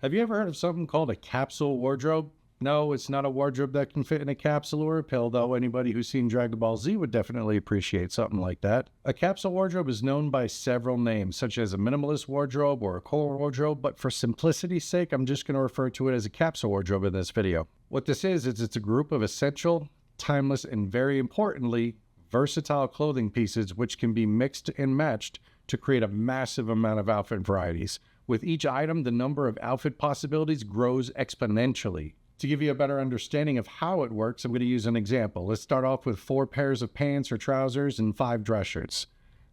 Have you ever heard of something called a capsule wardrobe? No, it's not a wardrobe that can fit in a capsule or a pill, though anybody who's seen Dragon Ball Z would definitely appreciate something like that. A capsule wardrobe is known by several names, such as a minimalist wardrobe or a core wardrobe, but for simplicity's sake, I'm just going to refer to it as a capsule wardrobe in this video. What this is it's a group of essential, timeless, and very importantly, versatile clothing pieces which can be mixed and matched to create a massive amount of outfit varieties. With each item, the number of outfit possibilities grows exponentially. To give you a better understanding of how it works, I'm going to use an example. Let's start off with 4 pairs of pants or trousers and 5 dress shirts.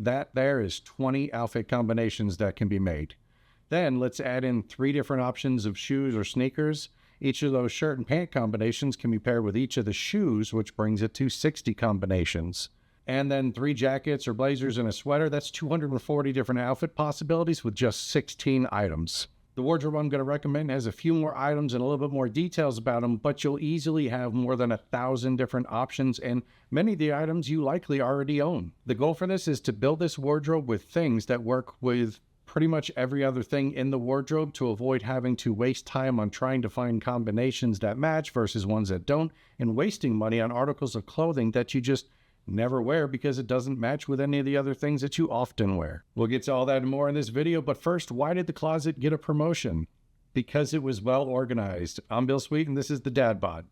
That there is 20 outfit combinations that can be made. Then let's add in 3 different options of shoes or sneakers. Each of those shirt and pant combinations can be paired with each of the shoes, which brings it to 60 combinations. And then 3 jackets or blazers and a sweater. That's 240 different outfit possibilities with just 16 items. The wardrobe I'm going to recommend has a few more items and a little bit more details about them, but you'll easily have more than 1,000 different options, and many of the items you likely already own. The goal for this is to build this wardrobe with things that work with pretty much every other thing in the wardrobe to avoid having to waste time on trying to find combinations that match versus ones that don't, and wasting money on articles of clothing that you just never wear because it doesn't match with any of the other things that you often wear. We'll get to all that and more in this video, but first, why did the closet get a promotion? Because it was well organized. I'm Bill Sweet, and this is the Dad Bod.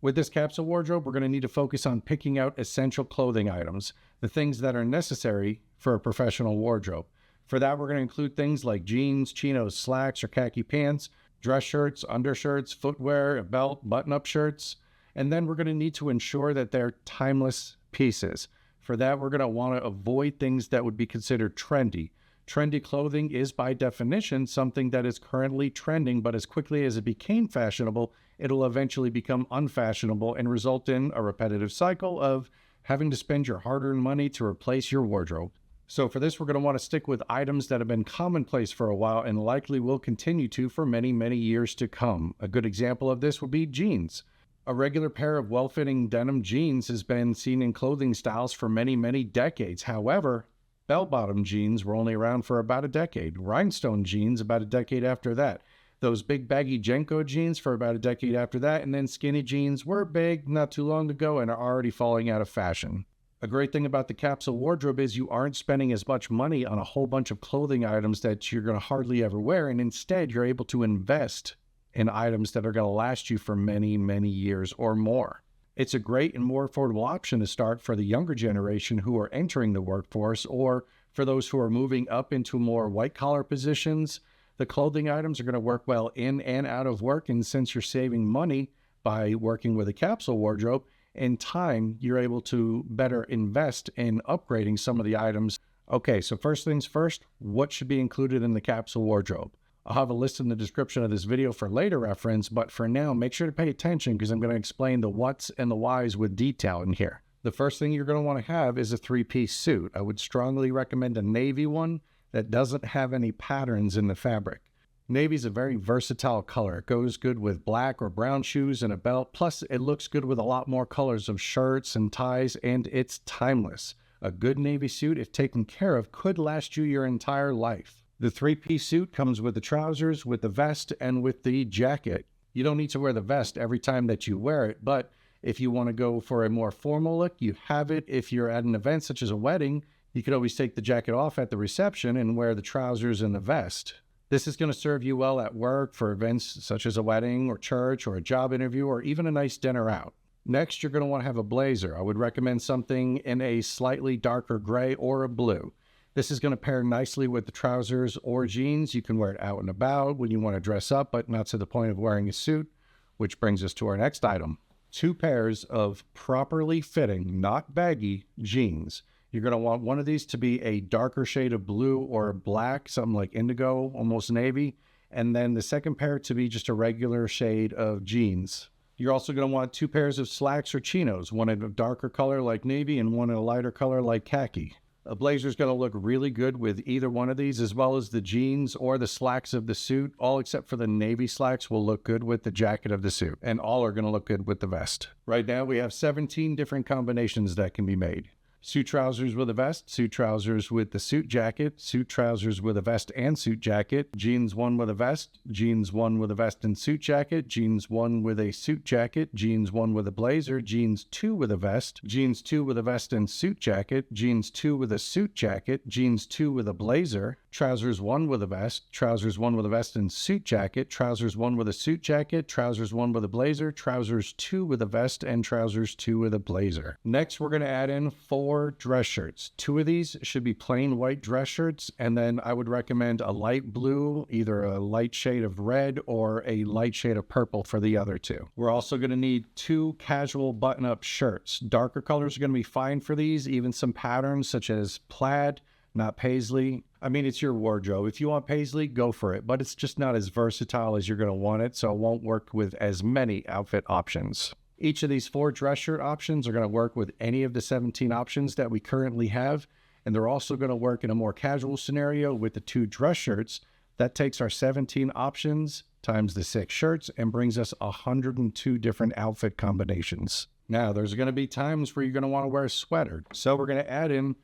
With this capsule wardrobe, we're going to need to focus on picking out essential clothing items, the things that are necessary for a professional wardrobe. For that, we're going to include things like jeans, chinos, slacks, or khaki pants, dress shirts, undershirts, footwear, a belt, button-up shirts, and then we're going to need to ensure that they're timeless pieces. For that, we're going to want to avoid things that would be considered trendy. Trendy clothing is, by definition, something that is currently trending, but as quickly as it became fashionable, it'll eventually become unfashionable and result in a repetitive cycle of having to spend your hard-earned money to replace your wardrobe. So for this, we're going to want to stick with items that have been commonplace for a while and likely will continue to for many, many years to come. A good example of this would be jeans. A regular pair of well-fitting denim jeans has been seen in clothing styles for many, many decades. However, bell-bottom jeans were only around for about a decade. Rhinestone jeans about a decade after that. Those big baggy Jenko jeans for about a decade after that. And then skinny jeans were big not too long ago and are already falling out of fashion. A great thing about the capsule wardrobe is you aren't spending as much money on a whole bunch of clothing items that you're going to hardly ever wear, and instead you're able to invest in items that are going to last you for many, many years or more. It's a great and more affordable option to start for the younger generation who are entering the workforce, or for those who are moving up into more white-collar positions. The clothing items are going to work well in and out of work, and since you're saving money by working with a capsule wardrobe, in time, you're able to better invest in upgrading some of the items. Okay, so first things first, what should be included in the capsule wardrobe? I'll have a list in the description of this video for later reference, but for now, make sure to pay attention because I'm going to explain the what's and the whys with detail in here. The first thing you're going to want to have is a 3-piece suit. I would strongly recommend a navy one that doesn't have any patterns in the fabric. Navy is a very versatile color. It goes good with black or brown shoes and a belt. Plus, it looks good with a lot more colors of shirts and ties, and it's timeless. A good navy suit, if taken care of, could last you your entire life. The 3-piece suit comes with the trousers, with the vest, and with the jacket. You don't need to wear the vest every time that you wear it, but if you want to go for a more formal look, you have it. If you're at an event such as a wedding, you could always take the jacket off at the reception and wear the trousers and the vest. This is going to serve you well at work for events such as a wedding or church or a job interview or even a nice dinner out. Next, you're going to want to have a blazer. I would recommend something in a slightly darker gray or a blue. This is going to pair nicely with the trousers or jeans. You can wear it out and about when you want to dress up, but not to the point of wearing a suit, which brings us to our next item. 2 pairs of properly fitting, not baggy, jeans. You're going to want one of these to be a darker shade of blue or black, something like indigo, almost navy, and then the second pair to be just a regular shade of jeans. You're also going to want 2 pairs of slacks or chinos, one in a darker color like navy and one in a lighter color like khaki. A blazer is going to look really good with either one of these, as well as the jeans or the slacks of the suit. All except for the navy slacks will look good with the jacket of the suit, and all are going to look good with the vest. Right now, we have 17 different combinations that can be made. suit trousers with a vest, suit trousers with the suit jacket, suit trousers with a vest and suit jacket, jeans 1 with a vest, jeans 1 with a vest and suit jacket, jeans 1 with a suit jacket, jeans 1 with a blazer, jeans 2 with a vest, jeans 2 with a vest and suit jacket, jeans 2 with a suit jacket, jeans 2 with a blazer, trousers 1 with a vest, trousers 1 with a vest and suit jacket, trousers 1 with a suit jacket, trousers 1 with a blazer, trousers 2 with a vest, and trousers 2 with a blazer. Next, we're going to add in 4 dress shirts. 2 of these should be plain white dress shirts, and then I would recommend a light blue, either a light shade of red or a light shade of purple for the other 2. We're also going to need 2 casual button-up shirts. Darker colors are going to be fine for these, even some patterns such as plaid, not paisley. I mean, it's your wardrobe. If you want paisley, go for it, but it's just not as versatile as you're going to want it, so it won't work with as many outfit options. Each of these 4 dress shirt options are going to work with any of the 17 options that we currently have, and they're also going to work in a more casual scenario with the 2 dress shirts. That takes our 17 options times the 6 shirts and brings us 102 different outfit combinations. Now, there's going to be times where you're going to want to wear a sweater, so we're going to add in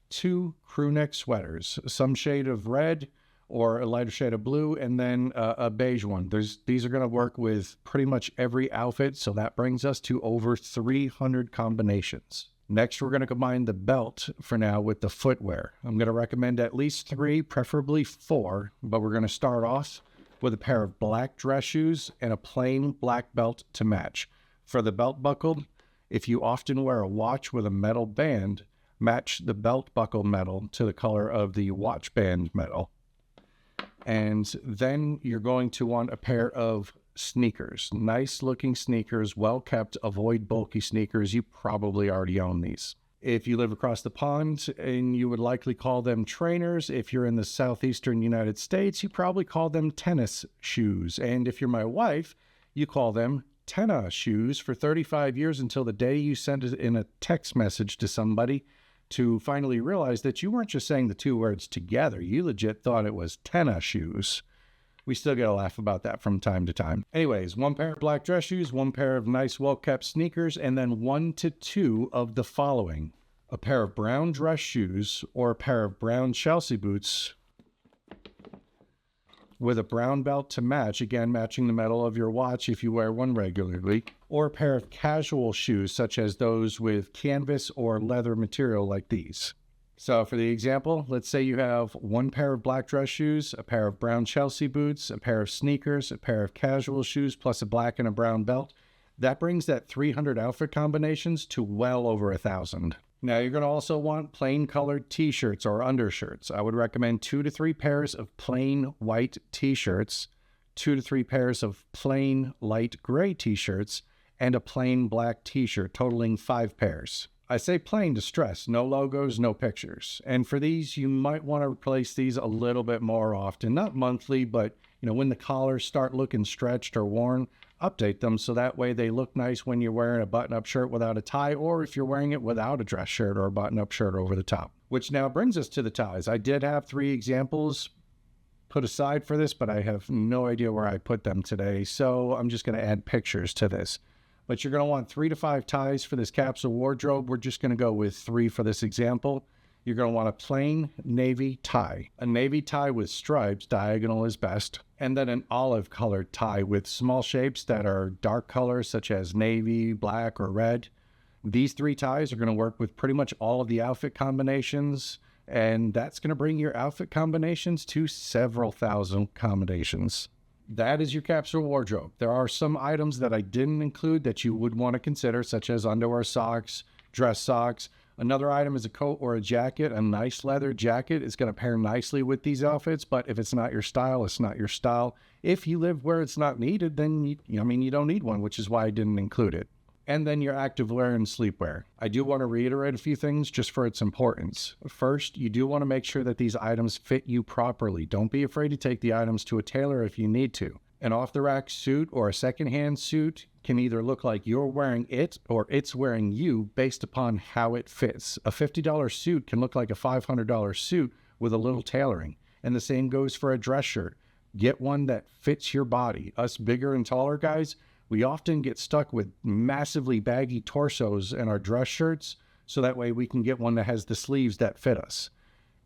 2 crew neck sweaters, some shade of red or a lighter shade of blue, and then a beige one. These are going to work with pretty much every outfit, so that brings us to over 300 combinations. Next, we're going to combine the belt for now with the footwear. I'm going to recommend at least 3, preferably 4, but we're going to start off with a pair of black dress shoes and a plain black belt to match. For the belt buckle, if you often wear a watch with a metal band, match the belt buckle metal to the color of the watch band metal. And then you're going to want a pair of sneakers, nice looking sneakers, well kept. Avoid bulky sneakers. You probably already own these. If you live across the pond, and you would likely call them trainers. If you're in the southeastern United States, you probably call them tennis shoes. And if you're my wife, you call them tennis shoes for 35 years until the day you send it in a text message to somebody to finally realize that you weren't just saying the 2 words together. You legit thought it was tennis shoes. We still get a laugh about that from time to time. Anyways, 1 pair of black dress shoes, 1 pair of nice well-kept sneakers, and then 1 to 2 of the following: a pair of brown dress shoes or a pair of brown Chelsea boots with a brown belt to match, again, matching the metal of your watch if you wear one regularly, or a pair of casual shoes such as those with canvas or leather material like these. So for the example, let's say you have 1 pair of black dress shoes, a pair of brown Chelsea boots, a pair of sneakers, a pair of casual shoes, plus a black and a brown belt. That brings that 300 outfit combinations to well over 1,000. Now, you're going to also want plain colored t-shirts or undershirts. I would recommend 2 to 3 pairs of plain white t-shirts, 2 to 3 pairs of plain light gray t-shirts, and a plain black t-shirt, totaling 5 pairs. I say plain to stress, no logos, no pictures. And for these, you might want to replace these a little bit more often, not monthly, but when the collars start looking stretched or worn, update them so that way they look nice when you're wearing a button-up shirt without a tie, or if you're wearing it without a dress shirt or a button-up shirt over the top. Which now brings us to the ties. I did have 3 examples put aside for this, but I have no idea where I put them today, so I'm just going to add pictures to this. But you're going to want 3 to 5 ties for this capsule wardrobe. We're just going to go with 3 for this example. You're going to want a plain navy tie. A navy tie with stripes, diagonal is best. And then an olive colored tie with small shapes that are dark colors such as navy, black, or red. These 3 ties are going to work with pretty much all of the outfit combinations. And that's going to bring your outfit combinations to several thousand combinations. That is your capsule wardrobe. There are some items that I didn't include that you would want to consider, such as underwear, socks, dress socks. Another item is a coat or a jacket. A nice leather jacket is going to pair nicely with these outfits, but if it's not your style, it's not your style. If you live where it's not needed, then you don't need one, which is why I didn't include it. And then your activewear and sleepwear. I do want to reiterate a few things just for its importance. First, you do want to make sure that these items fit you properly. Don't be afraid to take the items to a tailor if you need to. An off-the-rack suit or a secondhand suit can either look like you're wearing it or it's wearing you based upon how it fits. A $50 suit can look like a $500 suit with a little tailoring. And the same goes for a dress shirt. Get one that fits your body. Us bigger and taller guys, we often get stuck with massively baggy torsos in our dress shirts. so that way we can get one that has the sleeves that fit us.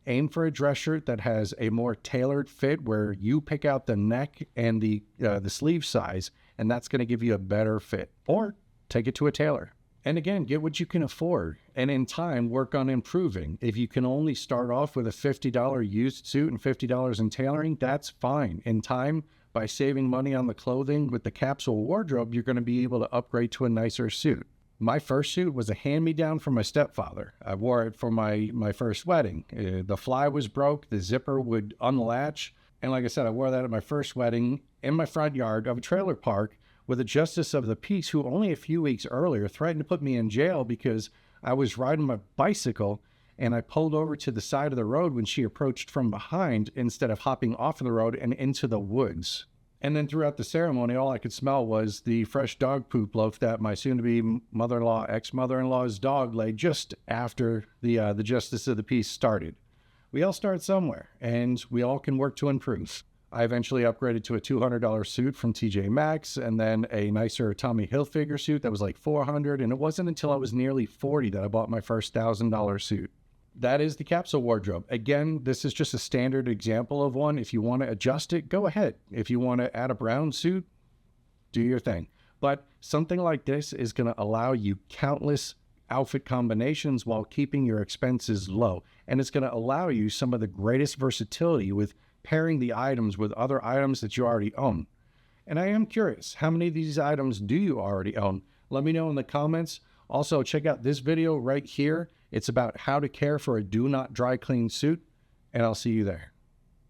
Aim for a dress shirt that has a more tailored fit where you pick out the neck and the sleeve size, and that's going to give you a better fit. Or take it to a tailor. And again, get what you can afford, and in time, work on improving. If you can only start off with a $50 used suit and $50 in tailoring, that's fine. In time, by saving money on the clothing with the Capsule Wardrobe, you're going to be able to upgrade to a nicer suit. My first suit was a hand-me-down from my stepfather. I wore it for my first wedding. The fly was broke, the zipper would unlatch, and like I said, I wore that at my first wedding in my front yard of a trailer park, with a justice of the peace who only a few weeks earlier threatened to put me in jail because I was riding my bicycle and I pulled over to the side of the road when she approached from behind instead of hopping off of the road and into the woods. And then throughout the ceremony, all I could smell was the fresh dog poop loaf that my soon-to-be mother-in-law, ex-mother-in-law's dog laid just after the justice of the peace started. We all start somewhere, and we all can work to improve. I eventually upgraded to a $200 suit from TJ Maxx, and then a nicer Tommy Hilfiger suit that was like $400, and it wasn't until I was nearly 40 that I bought my first $1,000 suit. That is the Capsule Wardrobe. Again, this is just a standard example of one. If you want to adjust it, go ahead. If you want to add a brown suit, do your thing. But something like this is going to allow you countless outfit combinations while keeping your expenses low. And it's going to allow you some of the greatest versatility with pairing the items with other items that you already own. And I am curious, how many of these items do you already own? Let me know in the comments. Also, check out this video right here. It's about how to care for a do not dry clean suit, and I'll see you there.